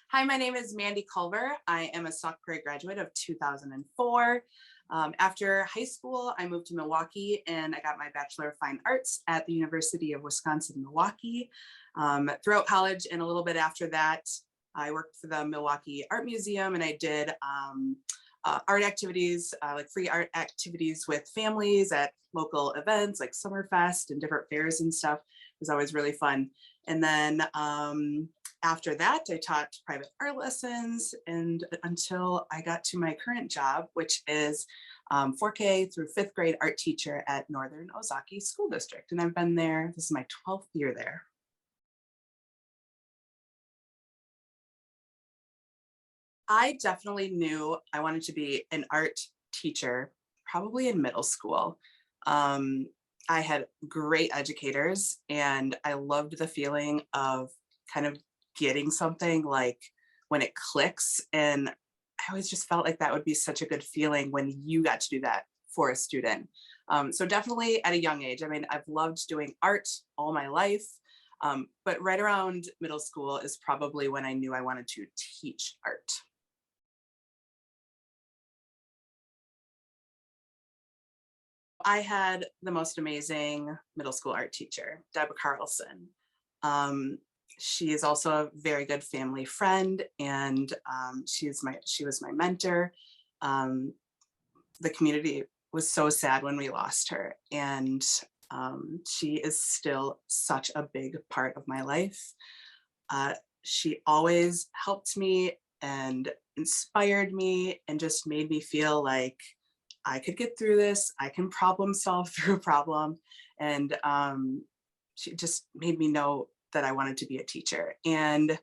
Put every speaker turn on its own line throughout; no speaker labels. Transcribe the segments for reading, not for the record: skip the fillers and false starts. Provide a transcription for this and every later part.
Hi, my name is Mandy Culver. I am a Sauk Prairie graduate of 2004. After high school, I moved to Milwaukee and I got my Bachelor of Fine Arts at the University of Wisconsin-Milwaukee. Throughout college and a little bit after that, I worked for the Milwaukee Art Museum and I did art activities, like free art activities with families at local events like Summerfest and different fairs and stuff. It was always really fun. And then after that, I taught private art lessons and until I got to my current job, which is 4K through 5th grade art teacher at Northern Ozaki School District. And I've been there, this is my 12th year there. I definitely knew I wanted to be an art teacher, probably in middle school. Um, I had great educators and I loved the feeling of kind of getting something like when it clicks. And I always just felt like that would be such a good feeling when you got to do that for a student. So definitely at a young age, I mean, I've loved doing art all my life, but right around middle school is probably when I knew I wanted to teach art. I had the most amazing middle school art teacher, Deb Carlson. Um, she is also a very good family friend, and she was my mentor. Um, the community was so sad when we lost her, and she is still such a big part of my life. Uh, she always helped me and inspired me and just made me feel like I could get through this. I can problem solve through a problem. And she just made me know that I wanted to be a teacher. And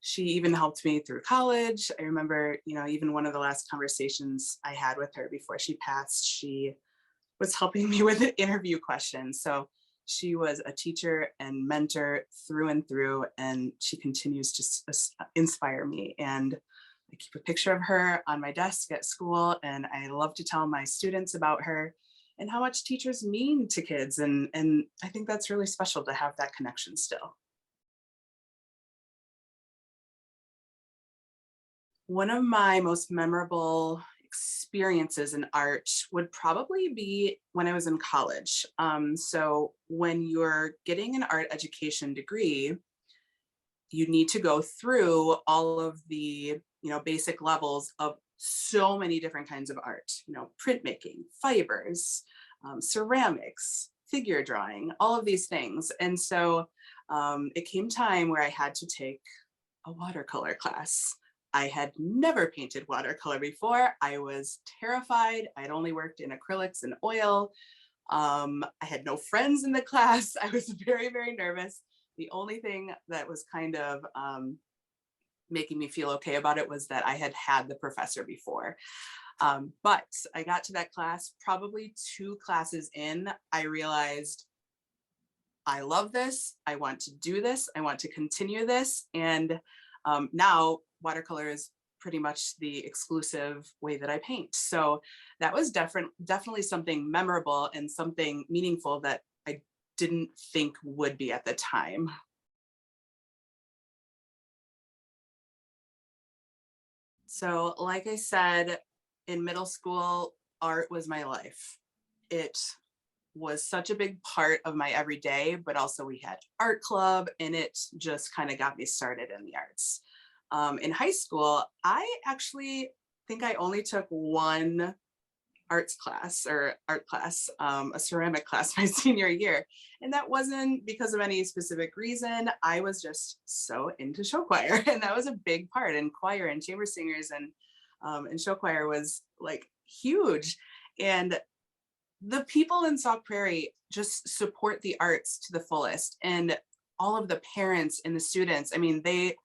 she even helped me through college. I remember, even one of the last conversations I had with her before she passed, she was helping me with interview questions. So she was a teacher and mentor through and through, and she continues to inspire me. And I keep a picture of her on my desk at school, and I love to tell my students about her and how much teachers mean to kids. And I think that's really special to have that connection still. One of my most memorable experiences in art would probably be when I was in college. So when you're getting an art education degree, you need to go through all of the basic levels of so many different kinds of art, printmaking, fibers, ceramics, figure drawing, all of these things. And so it came time where I had to take a watercolor class. I had never painted watercolor before. I was terrified. I'd only worked in acrylics and oil. I had no friends in the class. I was very, very nervous. The only thing that was kind of making me feel okay about it was that I had had the professor before. But I got to that class, probably 2 classes in, I realized I love this. I want to do this. I want to continue this. And now watercolor is pretty much the exclusive way that I paint. So that was definitely something memorable and something meaningful that I didn't think would be at the time. So like I said, in middle school, art was my life. It was such a big part of my everyday, but also we had art club and it just kind of got me started in the arts. In high school, I actually think I only took one arts class or art class, a ceramic class my senior year. And that wasn't because of any specific reason. I was just so into show choir and that was a big part, and choir and chamber singers and show choir was like huge. And the people in Sauk Prairie just support the arts to the fullest. And all of the parents and the students, I mean, they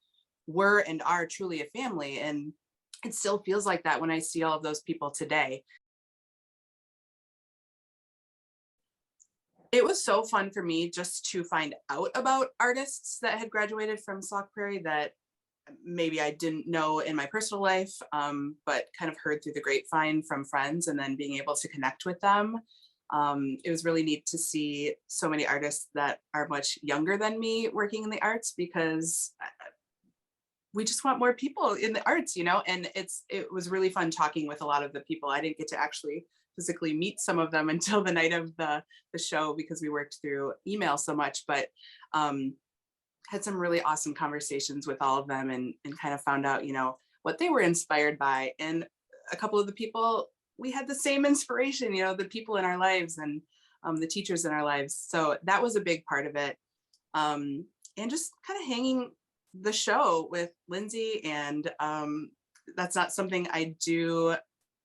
were and are truly a family. And it still feels like that when I see all of those people today. It was so fun for me just to find out about artists that had graduated from Sauk Prairie that maybe I didn't know in my personal life, but kind of heard through the grapevine from friends, and then being able to connect with them. It was really neat to see so many artists that are much younger than me working in the arts, because we just want more people in the arts, you know, and it was really fun talking with a lot of the people. I didn't get to actually physically meet some of them until the night of the show because we worked through email so much, but had some really awesome conversations with all of them, and kind of found out, you know, what they were inspired by. And a couple of the people, we had the same inspiration, you know, the people in our lives, and the teachers in our lives. So that was a big part of it. And just kind of hanging the show with Lindsay. And that's not something I do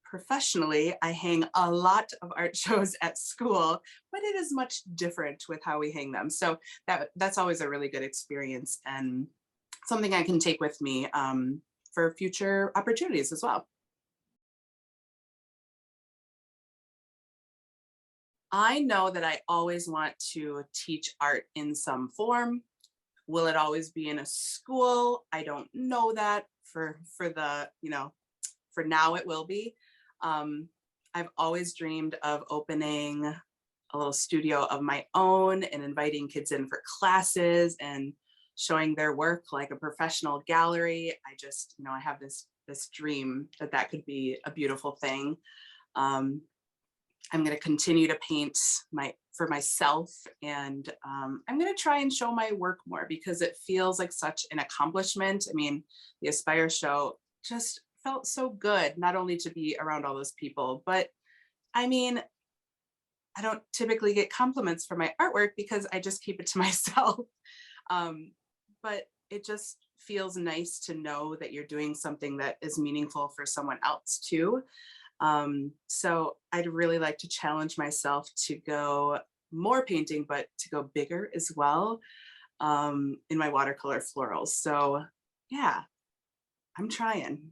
professionally. I hang a lot of art shows at school, but it is much different with how we hang them. So that's always a really good experience, and something I can take with me for future opportunities as well. I know that I always want to teach art in some form. Will it always be in a school? I don't know that. For the, you know, for now it will be. I've always dreamed of opening a little studio of my own and inviting kids in for classes and showing their work like a professional gallery. I just, you know, I have this dream that that could be a beautiful thing. Um, I'm going to continue to paint for myself, and I'm going to try and show my work more because it feels like such an accomplishment. I mean, the aSPire show just felt so good, not only to be around all those people, but I mean, I don't typically get compliments for my artwork because I just keep it to myself. But it just feels nice to know that you're doing something that is meaningful for someone else too. So I'd really like to challenge myself to go more painting, but to go bigger as well, in my watercolor florals. So yeah, I'm trying.